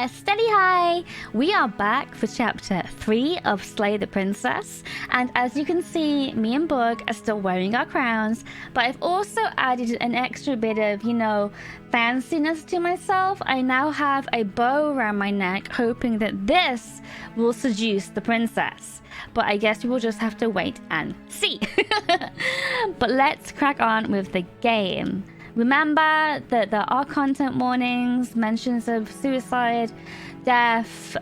there, Steady High! We are back for chapter 3 of Slay the Princess, and as you can see, me and Bug are still wearing our crowns, but I've also added an extra bit of, fanciness to myself. I now have a bow around my neck, hoping that this will seduce the princess. But I guess we will just have to wait and see. But let's crack on with the game. Remember that there are content warnings, mentions of suicide, death,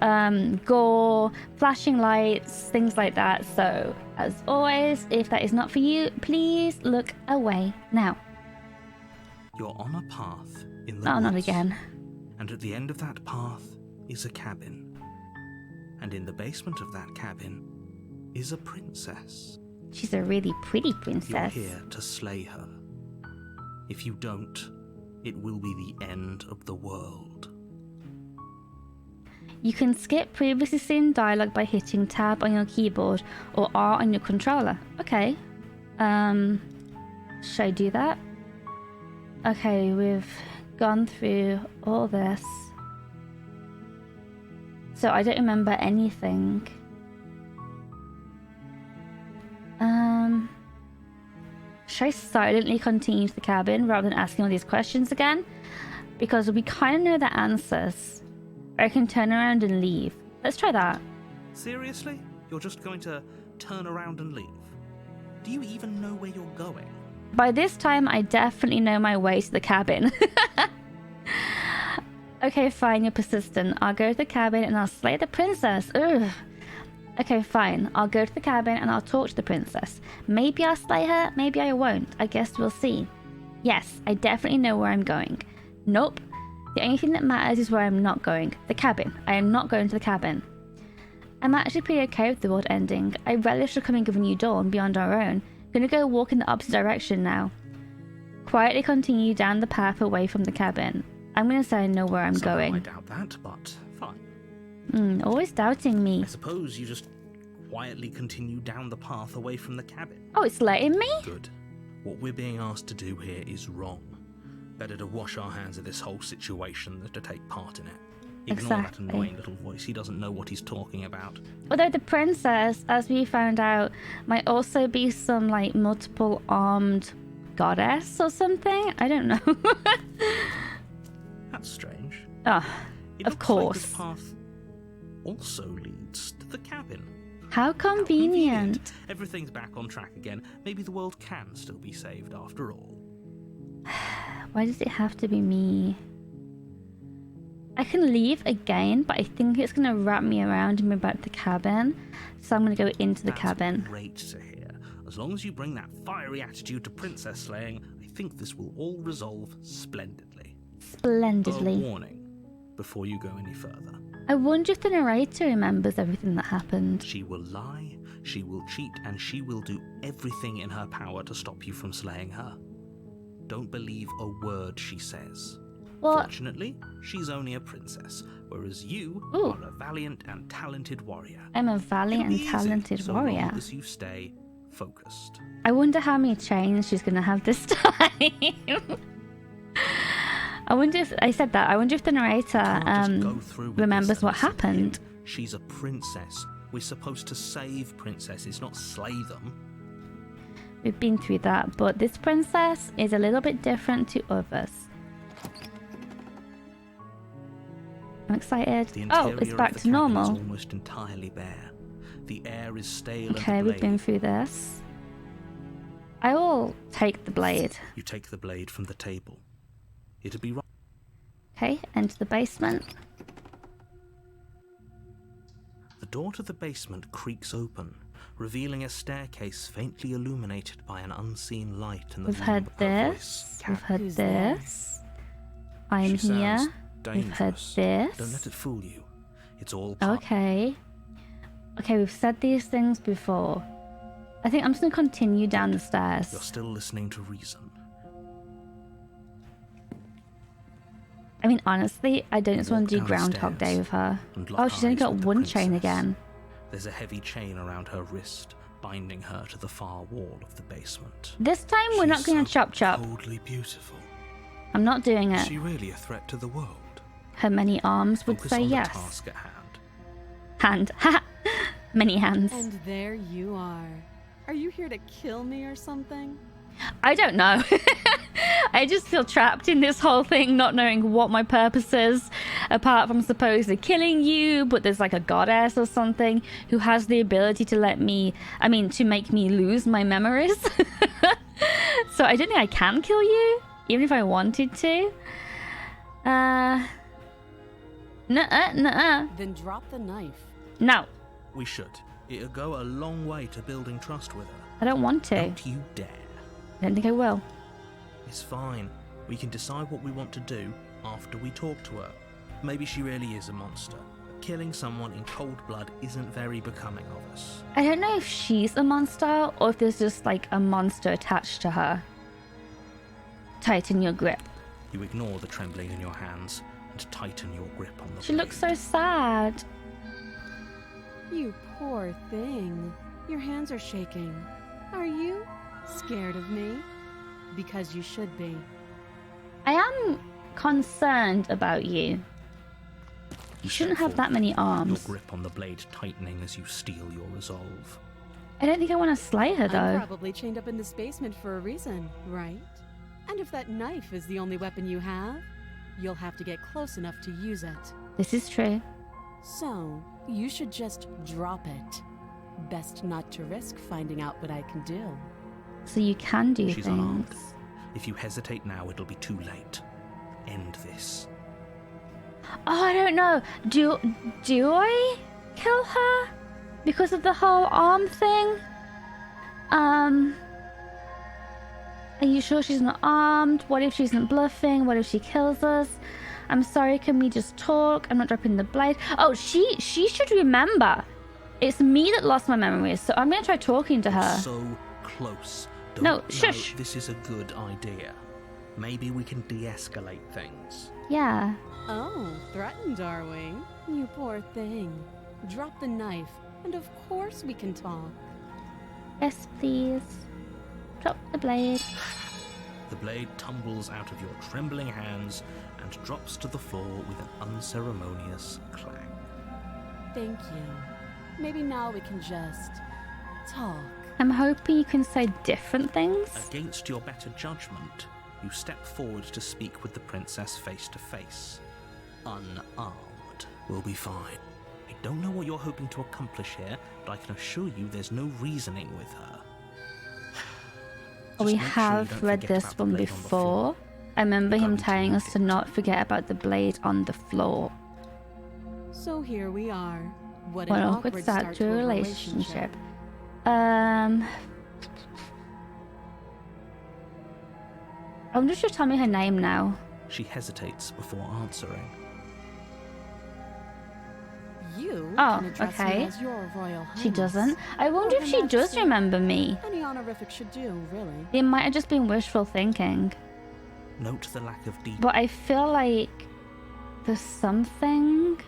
gore, flashing lights, things like that. So, as always, if that is not for you, please look away now. You're on a path in the Oh, woods, not again. and at the end of that path is a cabin. And in the basement of that cabin is a princess. She's a really pretty You're princess. here to slay her. If you don't, it will be the end of the world. You can skip previously seen dialogue by hitting tab on your keyboard or R on your controller. Okay. Should I do that? Okay, we've gone through all this. So I don't remember anything. Should I silently continue to the cabin rather than asking all these questions again? Because we kind of know the answers. Or I can turn around and leave. Let's try that. Seriously? You're just going to turn around and leave? Do you even know where you're going? By this time, I definitely know my way to the cabin. Okay, fine, you're persistent. I'll go to the cabin and I'll slay the princess. Ugh. Okay, fine. I'll go to the cabin and I'll talk to the princess. Maybe I'll slay her, maybe I won't. I guess we'll see. Yes, I definitely know where I'm going. Nope. The only thing that matters is where I'm not going. The cabin. I am not going to the cabin. I'm actually pretty okay with the world ending. I relish the coming of a new dawn beyond our own. Gonna go walk in the opposite direction now. Quietly continue down the path away from the cabin. I'm gonna say I know where I'm Somehow going. I doubt that, but fine. Always doubting me. I suppose you just quietly continue down the path away from the cabin. Oh, it's letting me? Good. What we're being asked to do here is wrong. Better to wash our hands of this whole situation than to take part in it. Ignore Exactly. that annoying little voice. He doesn't know what he's talking about. Although the princess, as we found out, might also be some multiple armed goddess or something. I don't know. That's strange. Oh, It of looks course. Like this path also leads to the cabin. How convenient. Everything's back on track again. Maybe the world can still be saved after all. Why does it have to be me? I can leave again, but I think it's going to wrap me around and move back to the cabin. So I'm going to go into the That's cabin. Great to hear. As long as you bring that fiery attitude to princess slaying, I think this will all resolve splendidly. Splendidly. A warning before you go any further. I wonder if the narrator remembers everything that happened. She will lie, she will cheat, and she will do everything in her power to stop you from slaying her. Don't believe a word she says. Well, Fortunately, she's only a princess, whereas you Ooh. are a valiant and talented warrior. I'm a valiant and It'll be easy, talented so warrior. long as you stay focused. I wonder how many chains she's going to have this time. I wonder if I said that. I wonder if the narrator Can't just go through with remembers this what and listen to him. happened. She's a princess. We're supposed to save princesses, not slay them. We've been through that, but this princess is a little bit different to others. I'm excited. The Oh, interior it's of back the to cabin normal. is almost entirely bare. The air is stale Okay, and we've been blade. through this. I will take the blade. You take the blade from the table. It'll be right. Okay, enter the basement. The door to the basement creaks open, revealing a staircase faintly illuminated by an unseen light in the We've room. heard Her voice this. We've heard Who's there? this. I'm She here. sounds We've heard dangerous. this. Don't let it fool you. It's all part. Okay. Okay, we've said these things before. I think I'm just going to continue down the stairs. You're still listening to reason. I mean, honestly, I don't just want to do Walk Groundhog Day downstairs with her. and lock Oh, she's only eyes got with the one chain princess. again. There's a heavy chain around her wrist, binding her to the far wall of the basement. This time we're not She's going to so chop chop. coldly beautiful. I'm not doing Is it. she really a threat to the world? her many arms would Focus say on yes. the task at hand. Hand. Ha! Many hands. And there you are. Are you here to kill me or something? I don't know. I just feel trapped in this whole thing, not knowing what my purpose is, apart from supposedly killing you, but there's like a goddess or something who has the ability to to make me lose my memories. So I don't think I can kill you, even if I wanted to. Nuh-uh. Then drop the knife. No, We should. It'll go a long way to building trust with her. I don't want to. Don't you dare. I don't think I will. It's fine. We can decide what we want to do after we talk to her. Maybe she really is a monster. Killing someone in cold blood isn't very becoming of us. I don't know if she's a monster or if there's just like a monster attached to her. Tighten your grip. You ignore the trembling in your hands and tighten your grip on the She looks so blade. sad. You poor thing. Your hands are shaking. Are you scared of me? Because you should be. I am concerned about you. You shouldn't have that many Your arms. grip on the blade tightening as you steel your resolve. I don't think I want to slay her I'm though. probably chained up in this basement for a reason, right? And if that knife is the only weapon you have, you'll have to get close enough to use it. This is true. So, you should just drop it. Best not to risk finding out what I can do. So you can do She's unarmed. things. If you hesitate now, it'll be too late. End this. Oh, I don't know. Do I kill her because of the whole arm thing? Are you sure she's not armed? What if she isn't bluffing? What if she kills us? I'm sorry, can we just talk? I'm not dropping the blade. Oh, she should remember. It's me that lost my memories, so I'm gonna try talking to her. So close. No, shush. This is a good idea. Maybe we can de-escalate things. Yeah. Oh, threatened, are we? You poor thing. Drop the knife, and of course we can talk. Yes, please. Drop the blade. The blade tumbles out of your trembling hands and drops to the floor with an unceremonious clang. Thank you. Maybe now we can just talk. I'm hoping you can say different things. Against your better judgment, you step forward to speak with the princess face to face. Unarmed. We'll be fine. I don't know what you're hoping to accomplish here, but I can assure you there's no reasoning with her. We Just make sure you have don't read forget this about the one blade on the floor. before. I remember him Going to telling us need to it. not forget about the blade on the floor. So here we are. What What an an awkward start to a relationship. I wonder if she'll tell me her name now. She hesitates before answering. You Oh, can address okay. me as your royal highness. She doesn't. I wonder Or if Her she does Majesty. remember me. Any honorific should do, really. It might have just been wishful thinking. Note the lack of detail. But I feel like there's something.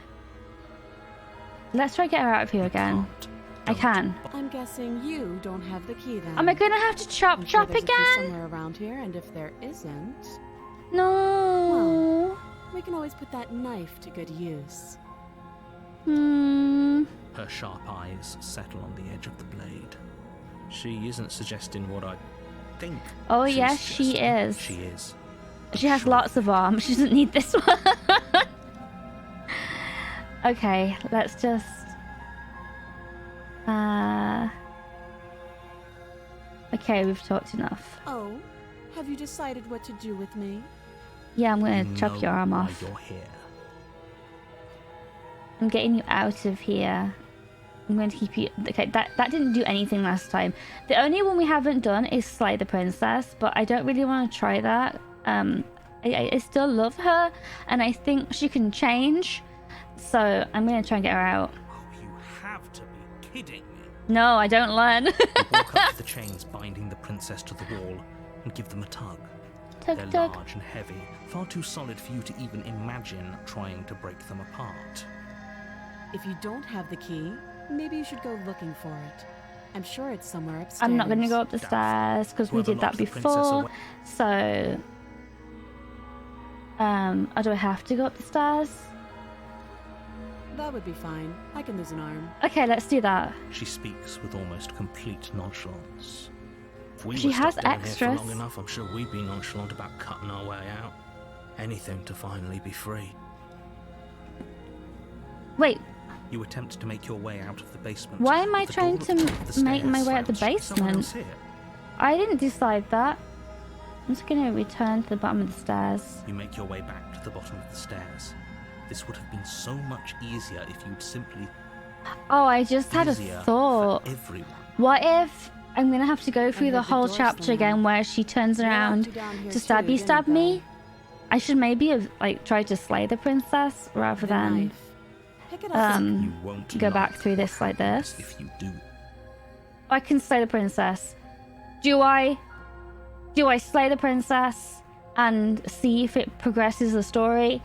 Let's try to get her out of here again. I can. I'm guessing you don't have the key then. Am I gonna have to chop I'm sure chop there's a key again? somewhere around here, and if there isn't, No. we can always put that knife to good use. Her sharp eyes settle on the edge of the blade. She isn't suggesting what I think. Oh, she's yes, she suggesting. is. She is. She has Sure. lots of arms. She doesn't need this one. Okay, let's just. Okay, we've talked enough. Oh, have you decided what to do with me? Yeah, I'm gonna You chop know your arm why off. You're here. I'm getting you out of here. I'm going to keep you. Okay, that didn't do anything last time. The only one we haven't done is slay the princess, but I don't really want to try that. I still love her, and I think she can change. So I'm going to try and get her out. Oh, you have to be kidding me. No, I don't learn. You walk up to the chains binding the princess to the wall and give them a tug. Tug, They're tug. large and heavy, far too solid for you to even imagine trying to break them apart. If you don't have the key, maybe you should go looking for it. I'm sure it's somewhere upstairs. I'm not going to go up the Doubtful. stairs because we Whoever did that locked the princess before. away- So, oh, do I have to go up the stairs? That would be fine. I can lose an arm. Okay, let's do that. She speaks with almost complete nonchalance. If we She were has stuck down here extras. for long enough, I'm sure we'd be nonchalant about cutting our way out. Anything to finally be free. Wait, You attempt to make your way out of the basement. why am I The trying door at the top of to the make my stairs way out the slams. Someone else basement? here. I didn't decide that. I'm just gonna return to the bottom of the stairs. You make your way back to the bottom of the stairs. This would have been so much easier if you'd simply Oh, I just had a easier thought. for everyone. What if I'm gonna have to go through the heard the whole door chapter slam. again where she turns They locked around you down here to too, stabby didn't stab they? me? I should maybe have like tried to slay the princess rather The than knife. Pick it up. You won't go back like through what this like happens this. If you do, I can slay the princess. Do I slay the princess and see if it progresses the story?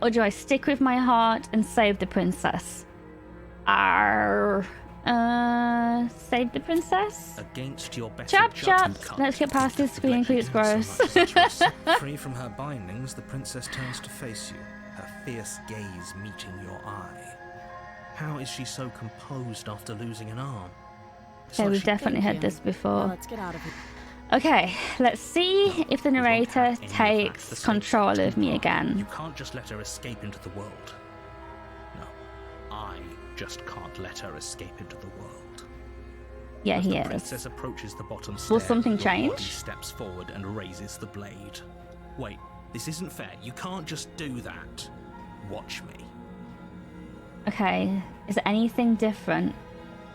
Or do I stick with my heart and save the princess? Save the princess? against your better Chop, judgment, chop. cut. Let's get past this The screen blade because it's so gross. much as a choice. Free from her bindings, the princess turns to face you, her fierce gaze meeting your eye. How is she so composed after losing an arm? It's Okay, like we've she- definitely Thank had you. this Now before. let's get out of here. Okay, let's see if the we won't narrator have any of that. The takes stakes control are too of me high. again. You can't just let her escape into the world. No, I just can't let her escape into the world. Yeah, As he the is. princess approaches the bottom Will stair, something your body change? steps forward and raises the blade. Wait, this isn't fair. You can't just do that. Watch me. Okay, is there anything different?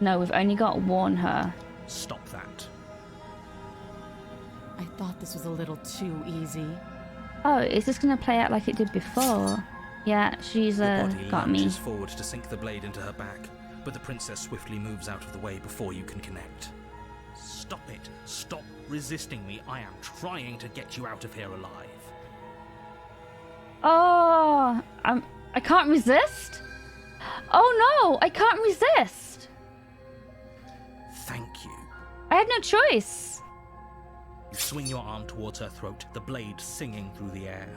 No, we've only got warn her. Stop that. I thought this was a little too easy. Oh, is this gonna play out like it did before? Yeah, she's Your body got me. lunges forward to sink the blade into her back, but the princess swiftly moves out of the way before you can connect. Stop it. Stop resisting me. I am trying to get you out of here alive. Oh, I can't resist. Oh no, I can't resist. Thank you. I had no choice. You swing your arm towards her throat, the blade singing through the air.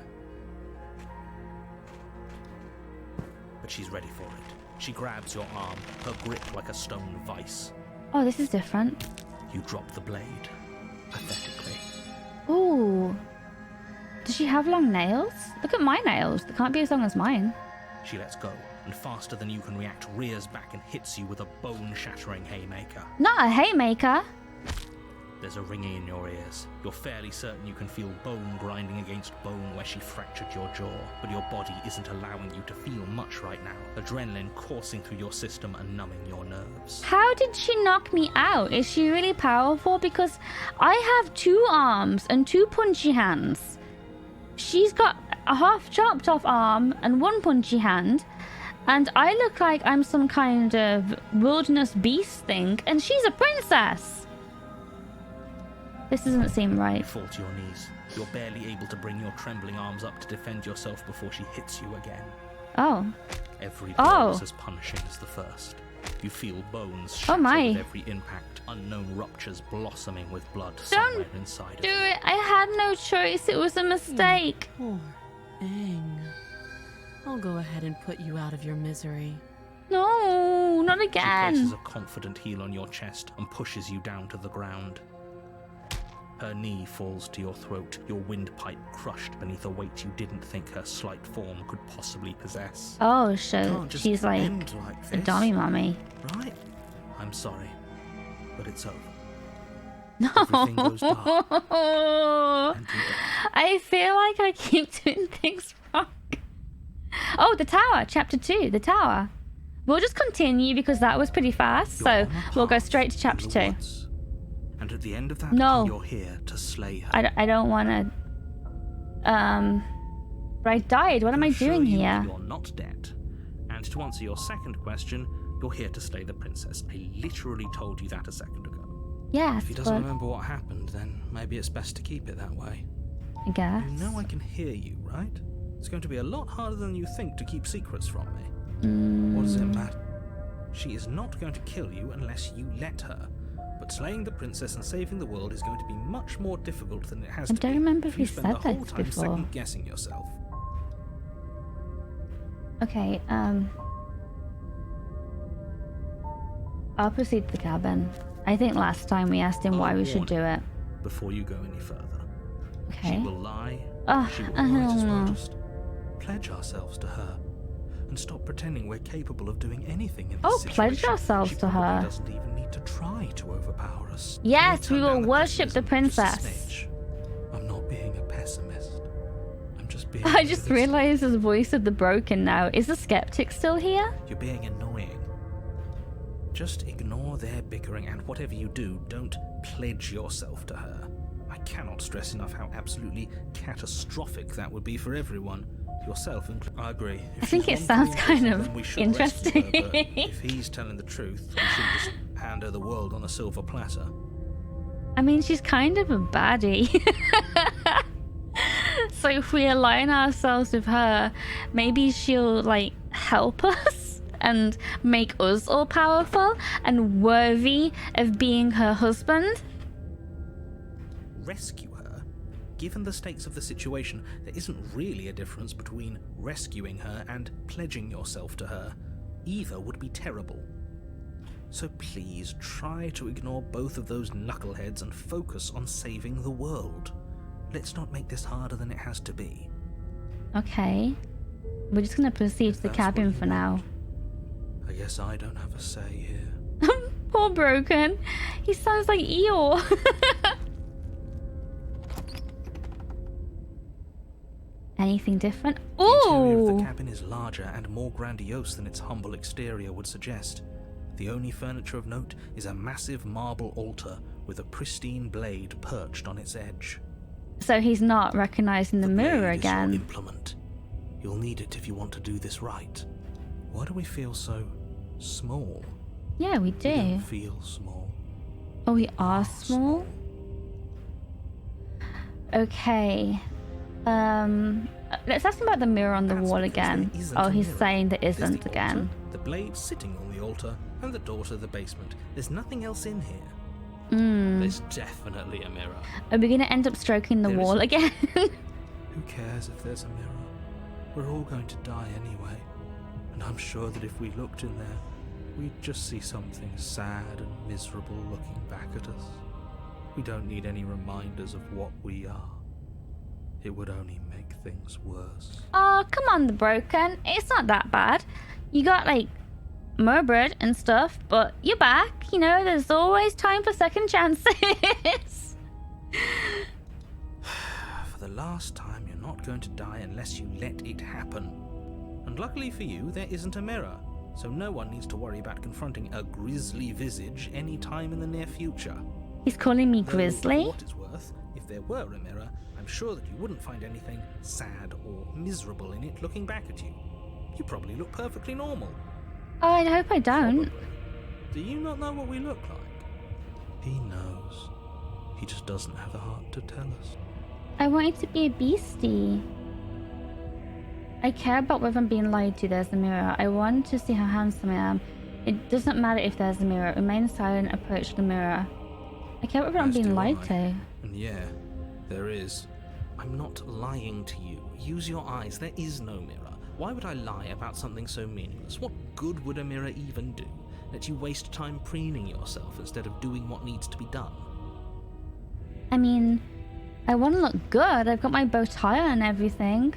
But she's ready for it. She grabs your arm, her grip like a stone vice. Oh, this is different. You drop the blade, pathetically. Ooh. Does she have long nails? Look at my nails. They can't be as long as mine. She lets go, and faster than you can react, rears back and hits you with a bone-shattering haymaker. Not a haymaker. There's a ringing in your ears. You're fairly certain you can feel bone grinding against bone where she fractured your jaw, but your body isn't allowing you to feel much right now. Adrenaline coursing through your system and numbing your nerves. How did she knock me out? Is she really powerful? Because I have 2 arms and 2 punchy hands. She's got a half chopped off arm and 1 punchy hand. And I look like I'm some kind of wilderness beast thing, and she's a princess. This doesn't seem You right. fall to your knees. You're barely able to bring your trembling arms up to defend yourself before she hits you again. Oh. Every Oh. blow is as punishing as the first. You feel bones shatter my. with every impact, unknown ruptures blossoming with blood Don't somewhere inside of Do you. it. I had no choice. It was a mistake. Poor Aang. I'll go ahead and put you out of your misery. No, not She places again. a confident heel on your chest and pushes you down to the ground. Her knee falls to your throat, your windpipe crushed beneath a weight you didn't think her slight form could possibly possess. Oh, so Can't just she's like end like a this, dummy mommy. right? I'm sorry, but it's over. No. Everything goes dark. And you die. I feel like I keep doing things wrong. Oh, the tower, chapter 2, the tower. We'll just continue because that was pretty fast, You're so on a we'll go path straight to through chapter the 2. woods. And at the end of that, No. you're here to slay her. I don't want to. But I died. What am I Assure doing you here? You're not dead. And to answer your second question, you're here to slay the princess. I literally told you that a second ago. Yes, If he doesn't but remember what happened, then maybe it's best to keep it that way. I guess. You know I can hear you, right? It's going to be a lot harder than you think to keep secrets from me. What does it matter? She is not going to kill you unless you let her. But slaying the princess and saving the world is going to be much more difficult than it has I to be. don't remember if you we spend said the whole this time before. second guessing yourself. Okay, I'll proceed to the cabin. I think last time we asked him why we should do it. Before you go any further. Okay. She will lie. Oh, She will I might as don't well know. just pledge ourselves to her and stop pretending we're capable of doing anything in this Oh, situation. pledge ourselves She to probably her. doesn't even need to try to overpower us. Yes, May we turn will down the worship the pessimism just a princess. smidge. I'm not being a pessimist. I'm just being I just realistic. realized his voice of the broken now. Is the skeptic still here? You're being annoying. Just ignore their bickering, and whatever you do, don't pledge yourself to her. I cannot stress enough how absolutely catastrophic that would be for everyone. Yourself included. I agree. If I think she's it sounds wrongfully kind imprisoned, of then we should rescue her, but interesting. if he's telling the truth, we should just hand her the world on a silver platter. I mean, she's kind of a baddie. So if we align ourselves with her, maybe she'll, like, help us and make us all powerful and worthy of being her husband. Rescue her? Given the stakes of the situation, there isn't really a difference between rescuing her and pledging yourself to her. Either would be terrible. So please try to ignore both of those knuckleheads and focus on saving the world. Let's not make this harder than it has to be. Okay. We're just gonna proceed to the That's cabin what you for now. want. I guess I don't have a say here. Poor Broken. He sounds like Eeyore. Anything different? The interior of Ooh! the cabin is larger and more grandiose than its humble exterior would suggest. The only furniture of note is a massive marble altar with a pristine blade perched on its edge. So he's not recognizing the mirror blade is your again. implement. You'll need it if you want to do this right. Why do we feel so small? Yeah, we We do. don't feel small. Oh, we are small? Okay. Let's ask him about the mirror on the That's wall because again. there isn't Oh, a he's mirror. saying there There's isn't the again. altar, the blade sitting on the altar, and the door to the basement. There's nothing else in here. There's definitely a mirror. Are we gonna end up stroking the There wall isn't. again? Who cares if there's a mirror? We're all going to die anyway. And I'm sure that if we looked in there, we'd just see something sad and miserable looking back at us. We don't need any reminders of what we are. It would only make things worse. Oh, come on, the Broken. It's not that bad. You got, like, murdered and stuff, but you're back. You know, there's always time for second chances. For the last time, you're not going to die unless you let it happen. And luckily for you, there isn't a mirror, so no one needs to worry about confronting a grisly visage any time in the near future. He's calling me Though, Grizzly. For what it's worth, if there were a mirror, I'm sure that you wouldn't find anything sad or miserable in it looking back at you. You probably look perfectly normal. Oh, I hope I don't. Probably. Do you not know what we look like? He knows. He just doesn't have the heart to tell us. I want it to be a beastie. I care about whether I'm being lied to. There's a mirror. I want to see how handsome I am. It doesn't matter if there's a mirror. Remain silent. Approach the mirror. I care whether I'm As being do lied I. to. And yeah, there is. I'm not lying to you. Use your eyes. There is no mirror. Why would I lie about something so meaningless? What good would a mirror even do? Let you waste time preening yourself instead of doing what needs to be done. I mean, I want to look good. I've got my bow tie and everything.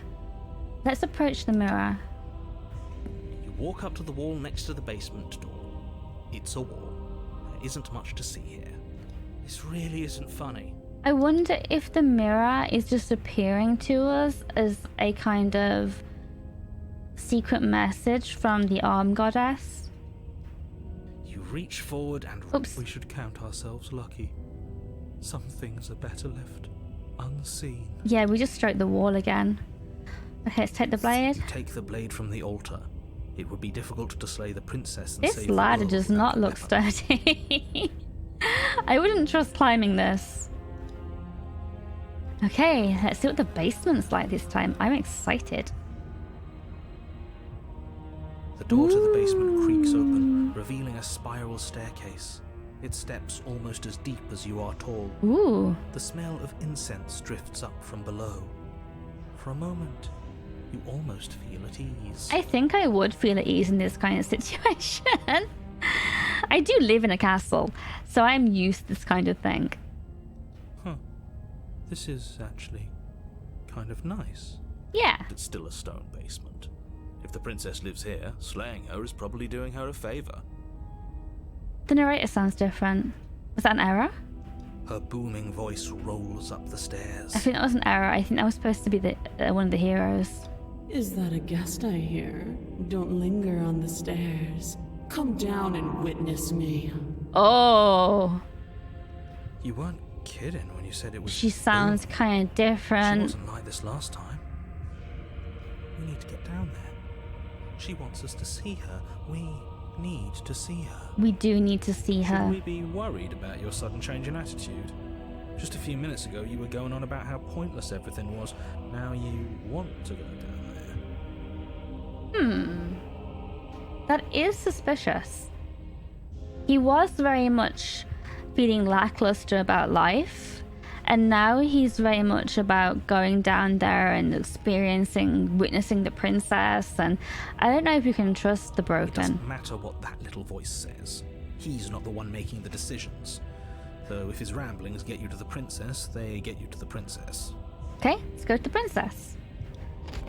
Let's approach the mirror. You walk up to the wall next to the basement door. It's a wall. There isn't much to see here. This really isn't funny. I wonder if the mirror is just appearing to us as a kind of secret message from the arm goddess. You reach forward and Oops. we should count ourselves lucky. Some things are better left unseen. Yeah, we just stroked the wall again. Okay, let's take the blade. You take the blade from the altar. It would be difficult to slay the princess and This save the ladder world does without not a look weapon. sturdy. I wouldn't trust climbing this. Okay, let's see what the basement's like this time. I'm excited. The door to the basement creaks open, revealing a spiral staircase. Its steps almost as deep as you are tall. Ooh. The smell of incense drifts up from below. For a moment, you almost feel at ease. I think I would feel at ease in this kind of situation. I do live in a castle, so I'm used to this kind of thing. Huh. This is actually kind of nice. Yeah. It's still a stone basement. If the princess lives here, slaying her is probably doing her a favor. The narrator sounds different. Was that an error? Her booming voice rolls up the stairs. I think that was an error. I think that was supposed to be the one of the heroes. Is that a guest I hear? Don't linger on the stairs. Come down and witness me. Oh, You weren't kidding when you said it was... she sounds kind of She different. wasn't like this last time. We need to get down there. She wants us to see her. We need to see her. We do need to see Should her. we be worried about your sudden change in attitude? Just a few minutes ago, you were going on about how pointless everything was. Now you want to go down there. That is suspicious. He was very much feeling lackluster about life, and now he's very much about going down there and witnessing the princess, and I don't know if you can trust the It broken. doesn't matter what that little voice says. He's not the one making the decisions. Though if his ramblings get you to the princess, they get you to the princess. Okay, let's go to the princess.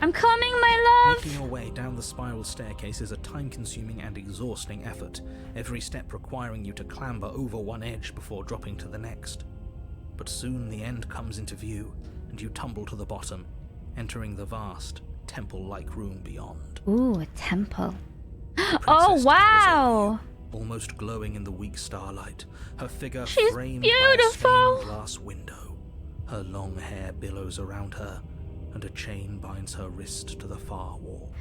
I'm coming, my love! Making your way down the spiral staircase is a time-consuming and exhausting effort, every step requiring you to clamber over one edge before dropping to the next. But soon the end comes into view, and you tumble to the bottom, entering the vast, temple-like room beyond. Ooh, a temple. The Oh, princess wow! towers over you, almost glowing in the weak starlight, her figure She's framed beautiful. by a stained glass window. Her long hair billows around her, and a chain binds her wrist to the far wall.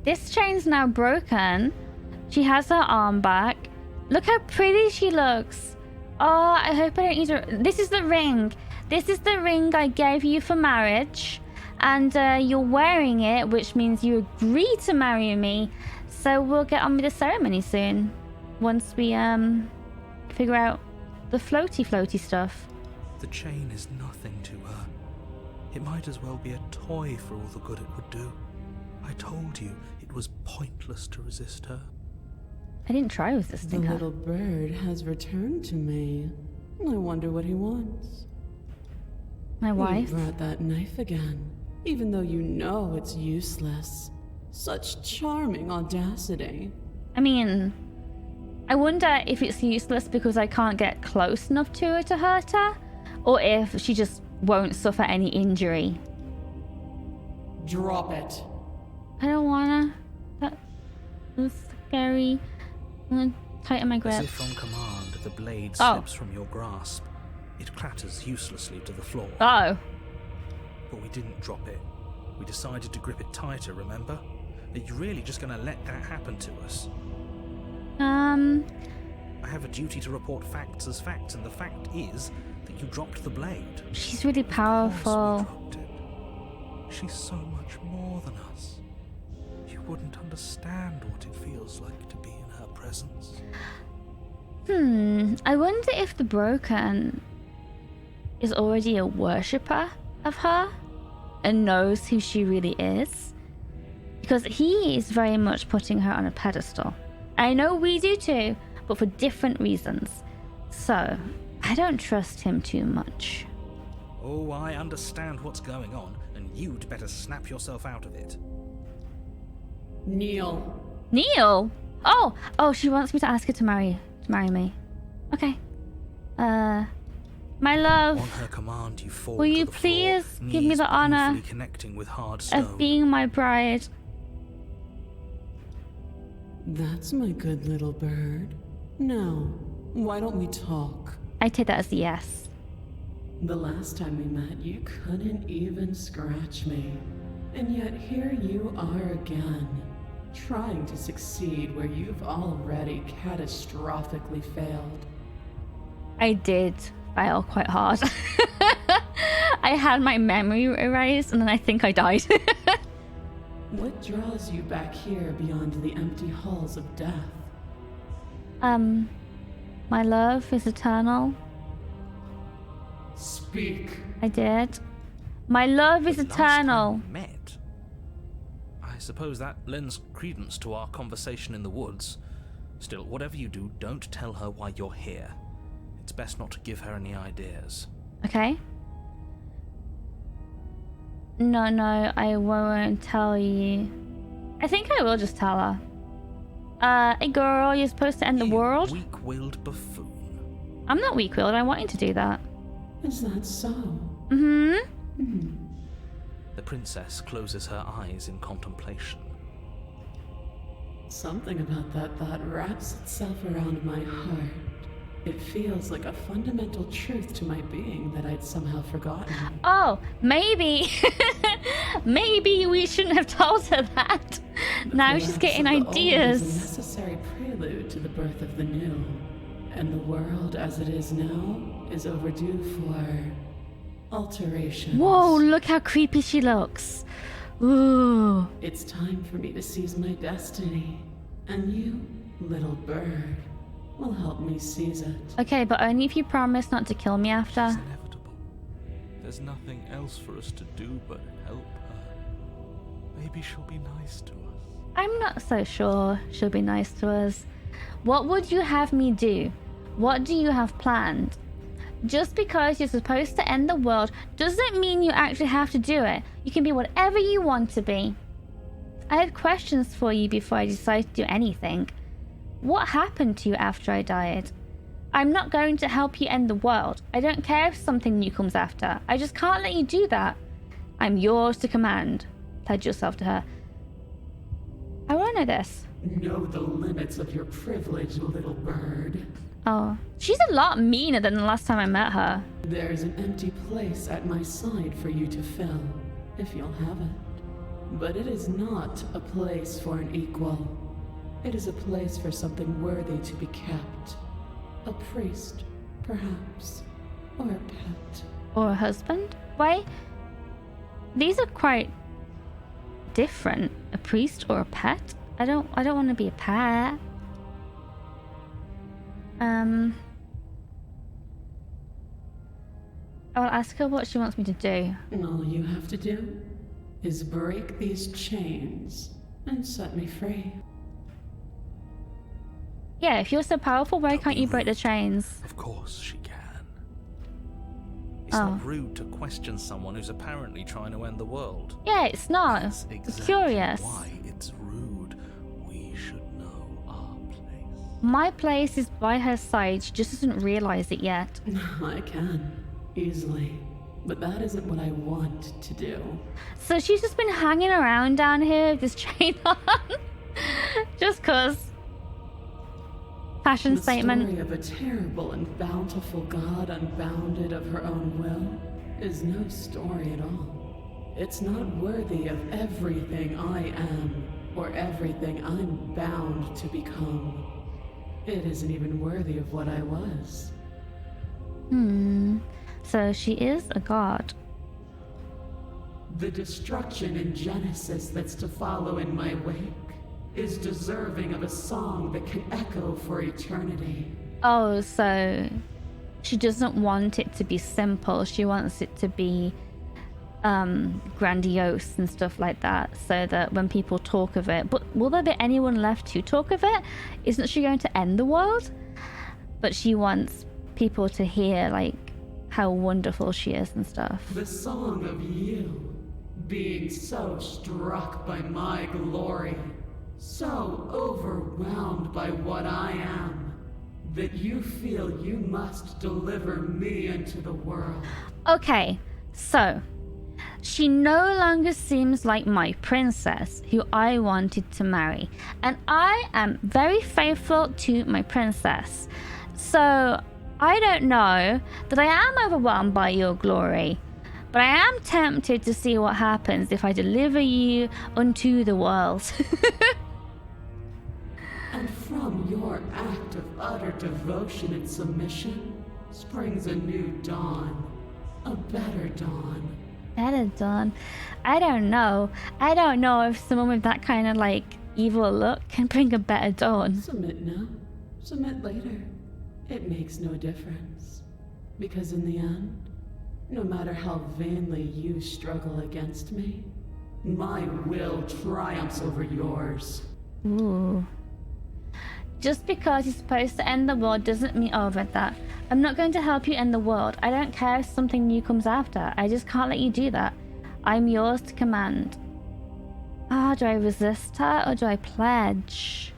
This chain's now broken. She has her arm back. Look how pretty she looks. Oh, I hope I don't use her. This is the ring. This is the ring I gave you for marriage. And you're wearing it, which means you agree to marry me. So we'll get on with the ceremony soon. Once we figure out the floaty stuff. The chain is nothing to her. It might as well be a toy for all the good it would do. I told you it was pointless to resist her. I didn't try The resisting her. little bird has returned to me. I wonder what he wants. My wife. You brought that knife again, even though you know it's useless. Such charming audacity. I mean, I wonder if it's useless because I can't get close enough to her to hurt her, or if she just won't suffer any injury. Drop it. I don't wanna. That was scary. I'm gonna tighten my As grip. if on command, the blade Oh. slips from your grasp. It clatters uselessly to the floor. Oh, But we didn't drop it. We decided to grip it tighter, remember? Are you really just gonna let that happen to us? I have a duty to report facts as facts, and the fact is that you dropped the blade. she's really Of course powerful. we dropped it. She's so much more than us. You wouldn't understand what it feels like to be in her presence. I wonder if the broken is already a worshipper of her and knows who she really is. Because he is very much putting her on a pedestal. I know we do too, but for different reasons. So, I don't trust him too much. Oh, I understand what's going on, and you'd better snap yourself out of it. Kneel. Neil? Oh, she wants me to ask her to marry me. Okay. My love, On her command, you fall will to you the floor, please give me knees the honor painfully connecting with hard stone. of being my bride. That's my good little bird. Now, why don't we talk? I take that as a yes. The last time we met, you couldn't even scratch me. And yet here you are again, trying to succeed where you've already catastrophically failed. I did fail quite hard. I had my memory erased and then I think I died. What draws you back here beyond the empty halls of death? My love is eternal. Speak. I did. My love is The last time eternal. we met. I suppose that lends credence to our conversation in the woods. Still, whatever you do, don't tell her why you're here. It's best not to give her any ideas. Okay. No, I won't tell you. I think I will just tell her. Hey girl, you're supposed to end the You world? weak-willed buffoon. I'm not weak-willed, I want you to do that. Is that so? Mm-hmm. The princess closes her eyes in contemplation. Something about that thought wraps itself around my heart. It feels like a fundamental truth to my being that I'd somehow forgotten. Oh, maybe. Maybe we shouldn't have told her that. Now she's Collapse getting of the old is a ideas. necessary prelude to the birth of the new. And the world as it is now is overdue for alterations. Whoa, look how creepy she looks. Ooh. It's time for me to seize my destiny. And you, little bird, will help me seize it. Okay, but only if you promise not to kill me after. It's inevitable. There's nothing else for us to do but help her. Maybe she'll be nice to us. I'm not so sure she'll be nice to us. What would you have me do? What do you have planned? Just because you're supposed to end the world doesn't mean you actually have to do it. You can be whatever you want to be. I have questions for you before I decide to do anything. What happened to you after I died? I'm not going to help you end the world. I don't care if something new comes after. I just can't let you do that. I'm yours to command. Pledge yourself to her. I want to know this. Know the limits of your privilege, little bird. Oh, she's a lot meaner than the last time I met her. There's an empty place at my side for you to fill, if you'll have it. But it is not a place for an equal. It is a place for something worthy to be kept. A priest, perhaps, or a pet. Or a husband? Why? These are quite different. A priest or a pet? I don't want to be a pet. I'll ask her what she wants me to do. And all you have to do is break these chains and set me free. Yeah, if you're so powerful, why can't you break the chains? Of course she can. It's Oh. not rude to question someone who's apparently trying to end the world. Yeah, it's not. That's I'm exactly curious. why it's rude. We should know our place. My place is by her side. She just doesn't realize it yet. I can, easily. But that isn't what I want to do. So she's just been hanging around down here with this chain on. Just cause. Fashion The statement. story of a terrible and bountiful god unbounded of her own will is no story at all. It's not worthy of everything I am, or everything I'm bound to become. It isn't even worthy of what I was. So she is a god. The destruction in Genesis that's to follow in my wake is deserving of a song that can echo for eternity. Oh, so she doesn't want it to be simple. She wants it to be grandiose and stuff like that, so that when people talk of it. But will there be anyone left to talk of it? Isn't she going to end the world? But she wants people to hear like how wonderful she is and stuff. The song of you, being so struck by my glory, so overwhelmed by what I am, that you feel you must deliver me into the world. Okay, so she no longer seems like my princess who I wanted to marry, and I am very faithful to my princess. So I don't know that I am overwhelmed by your glory, but I am tempted to see what happens if I deliver you unto the world. And from your act of utter devotion and submission springs a new dawn, a better dawn. Better dawn. I don't know. I don't know if someone with that kind of like evil look can bring a better dawn. Submit now, submit later. It makes no difference. Because in the end, no matter how vainly you struggle against me, my will triumphs over yours. Ooh. Just because you're supposed to end the world doesn't mean... Oh, I read that. I'm not going to help you end the world. I don't care if something new comes after. I just can't let you do that. I'm yours to command. Ah, do I resist her or do I pledge?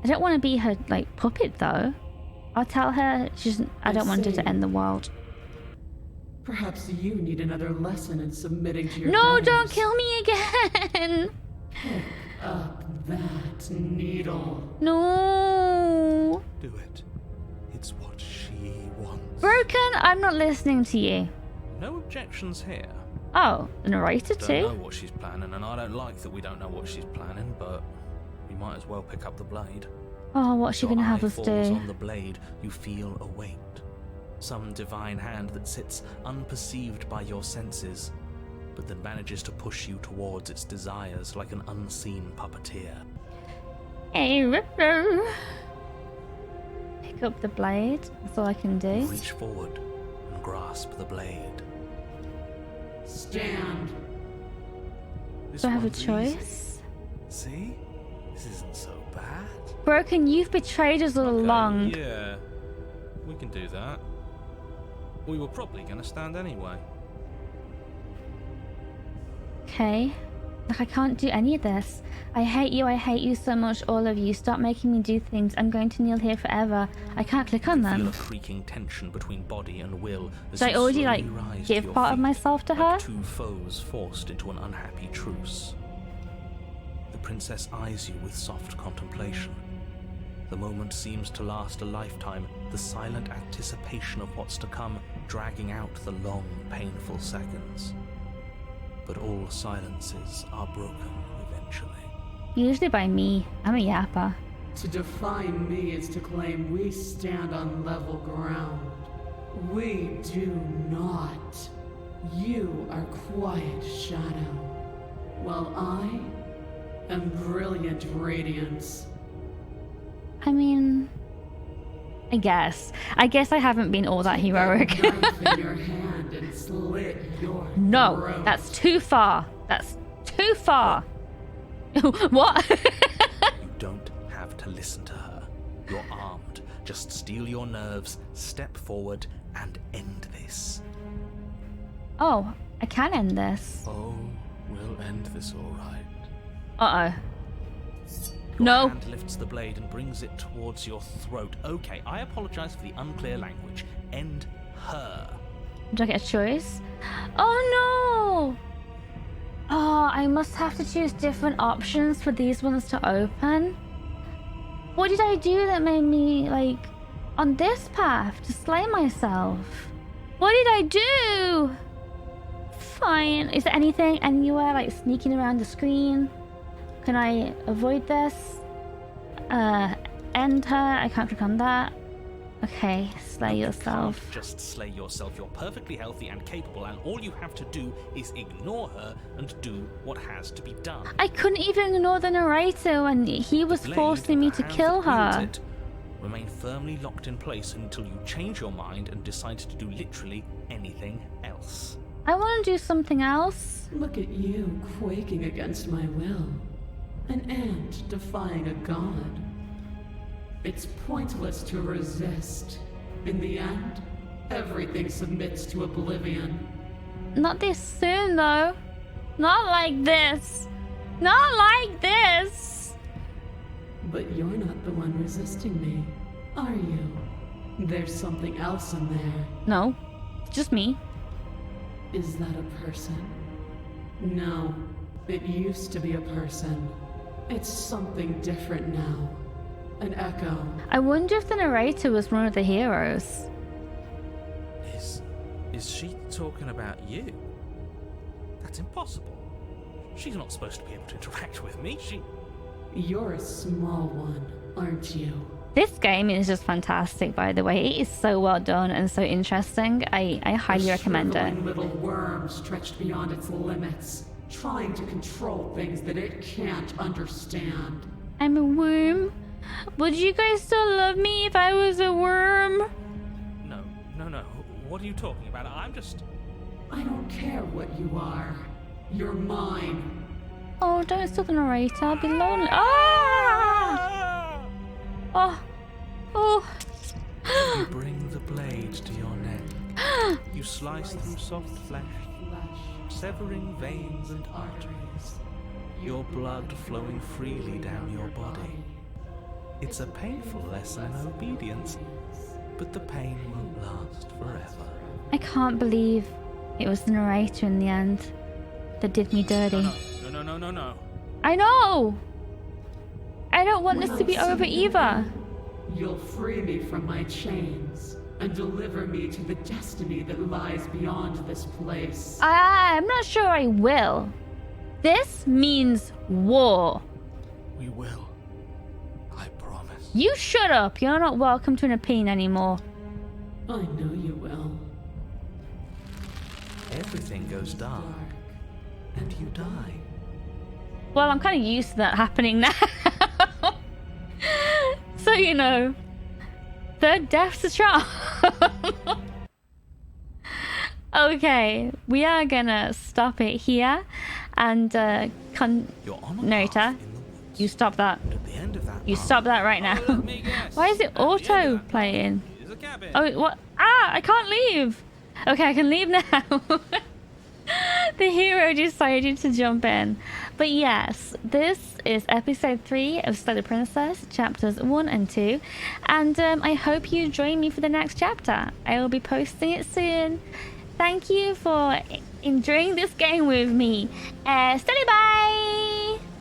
I don't want to be her, like, puppet, though. I'll tell her I don't want her to end the world. Perhaps you need another lesson in submitting to your No, betters. don't kill me again! Pick up that needle. No! Do it. It's what she wants. Broken, I'm not listening to you. No objections here. Oh, the narrator Don't too? know what she's planning, and I don't like that we don't know what she's planning, but we might as well pick up the blade. Oh, what's she Your gonna have eye us falls do? on the blade, you feel a weight. Some divine hand that sits unperceived by your senses, but that manages to push you towards its desires like an unseen puppeteer. Hey, Ripper. Pick up the blade. That's all I can You do. reach forward and grasp the blade. Stand. This Do I have a one's easy. choice? See? This isn't so bad. Broken, you've betrayed us all Okay, along. Yeah, we can do that. We were probably going to stand anyway. Okay. Like, I can't do any of this. I hate you so much, all of you. Stop making me do things. I'm going to kneel here forever. I can't click on You feel them. a creaking tension between body and will as So I you already, slowly like, rise give to your part of feet, myself to like her? two foes forced into an unhappy truce. The princess eyes you with soft contemplation. The moment seems to last a lifetime, the silent anticipation of what's to come dragging out the long, painful seconds. But all silences are broken eventually. Usually by me. I'm a yapper. To define me is to claim we stand on level ground. We do not. You are quiet shadow, while I am brilliant radiance. I mean... I guess. I guess I haven't been all that heroic. Knife in your hand and slit your No, throat. that's too far. That's too far. What? You don't have to listen to her. You're armed. Just steel your nerves, step forward, and end this. Oh, I can end this. Oh, we'll end this all right. Uh-oh. Your No. hand lifts the blade and brings it towards your throat. Okay, I apologize for the unclear language. End her. Do I get a choice? Oh no! Oh, I must have to choose different options for these ones to open. What did I do that made me, like, on this path to slay myself? What did I do? Fine. Is there anything anywhere, like, sneaking around the screen? Can I avoid this? End her. I can't click on that. Okay, slay You yourself. can't just slay yourself. You're perfectly healthy and capable, and all you have to do is ignore her and do what has to be done. I couldn't even ignore the narrator when he was Blade, forcing me the to hand kill that wields her. it, remain firmly locked in place until you change your mind and decide to do literally anything else. I want to do something else. Look at you quaking against my will. An ant defying a god. It's pointless to resist. In the end, everything submits to oblivion. Not this soon, though. Not like this. Not like this. But you're not the one resisting me, are you? There's something else in there. No, it's just me. Is that a person? No, it used to be a person. It's something different now. An echo. I wonder if the narrator was one of the heroes. Is she talking about you? That's impossible. She's not supposed to be able to interact with me. You're a small one, aren't you? This game is just fantastic, by the way. It is so well done and so interesting. I highly recommend it. shriveling little worm stretched beyond its limits, trying to control things that it can't understand. I'm a worm. Would you guys still love me if I was a worm? No. What are you talking about? I'm just... I don't care what you are. You're mine. Oh, don't steal the narrator. I'll be lonely. Ah! slice through soft flesh, severing veins and arteries, your blood flowing freely down your body. It's a painful lesson in obedience, but the pain won't last forever. I can't believe it was the narrator in the end that did me dirty. No. I know! I don't want this to be over either. You'll free me from my chains and deliver me to the destiny that lies beyond this place. I'm not sure I will. This means war. We will. I promise. You shut up. You're not welcome to an opinion anymore. I know you will. Everything goes dark, and you die. Well, I'm kind of used to that happening now. So, you know, third death's a charm. Okay, we are gonna stop it here. And, You're on a Narrator, path in the woods. you stop that. At the end of that You path, stop that right now. let me guess. Why is it At the end of auto that playing? path is a cabin. Oh, what? Ah, I can't leave. Okay, I can leave now. The hero decided to jump in. But yes, this is episode 3 of Slay the Princess, chapters 1 and 2. And I hope you join me for the next chapter. I will be posting it soon. Thank you for enjoying this game with me. Steady bye!